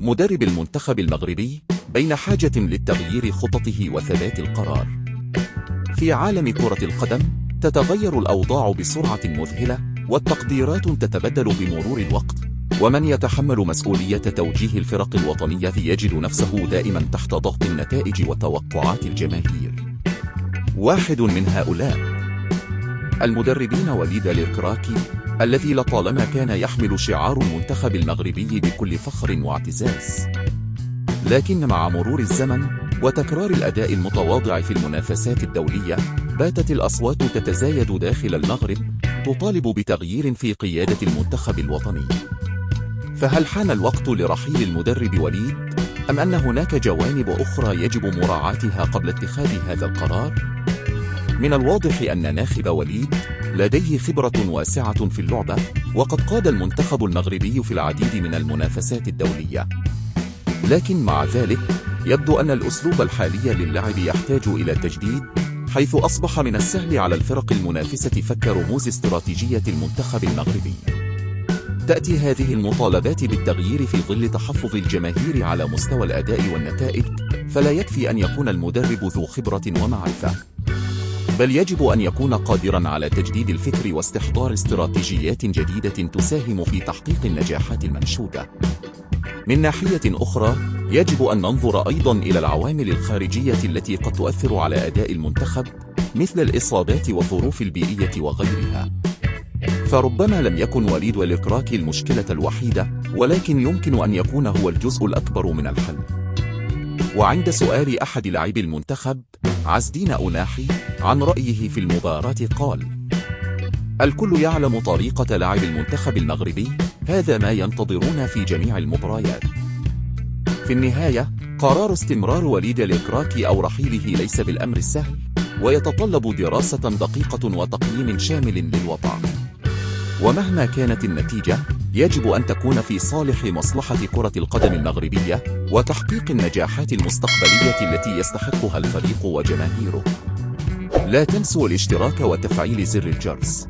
مدرب المنتخب المغربي بين حاجة للتغيير خططه وثبات القرار. في عالم كرة القدم تتغير الأوضاع بسرعة مذهلة، والتقديرات تتبدل بمرور الوقت، ومن يتحمل مسؤولية توجيه الفرق الوطنية يجد نفسه دائما تحت ضغط النتائج وتوقعات الجماهير. واحد من هؤلاء المدربين وليد الكراكي، الذي لطالما كان يحمل شعار المنتخب المغربي بكل فخر واعتزاز، لكن مع مرور الزمن وتكرار الأداء المتواضع في المنافسات الدولية باتت الأصوات تتزايد داخل المغرب تطالب بتغيير في قيادة المنتخب الوطني. فهل حان الوقت لرحيل المدرب وليد، أم أن هناك جوانب أخرى يجب مراعاتها قبل اتخاذ هذا القرار؟ من الواضح أن ناخب وليد لديه خبرة واسعة في اللعبة، وقد قاد المنتخب المغربي في العديد من المنافسات الدولية، لكن مع ذلك يبدو أن الأسلوب الحالي للعب يحتاج إلى تجديد، حيث أصبح من السهل على الفرق المنافسة فك رموز استراتيجية المنتخب المغربي. تأتي هذه المطالبات بالتغيير في ظل تحفظ الجماهير على مستوى الأداء والنتائج، فلا يكفي أن يكون المدرب ذو خبرة ومعرفة، بل يجب أن يكون قادرا على تجديد الفكر واستحضار استراتيجيات جديدة تساهم في تحقيق النجاحات المنشودة. من ناحية أخرى يجب أن ننظر أيضا إلى العوامل الخارجية التي قد تؤثر على أداء المنتخب، مثل الإصابات والظروف البيئية وغيرها. فربما لم يكن وليد الكراكي المشكلة الوحيدة، ولكن يمكن أن يكون هو الجزء الأكبر من الحل. وعند سؤال أحد لاعبي المنتخب عزدين أناحي عن رأيه في المباراة قال: الكل يعلم طريقة لعب المنتخب المغربي، هذا ما ينتظرون في جميع المباريات. في النهاية قرار استمرار وليد الكراكي أو رحيله ليس بالأمر السهل، ويتطلب دراسة دقيقة وتقييم شامل للوضع. ومهما كانت النتيجة يجب أن تكون في صالح مصلحة كرة القدم المغربية وتحقيق النجاحات المستقبلية التي يستحقها الفريق وجماهيره. لا تنسوا الاشتراك وتفعيل زر الجرس.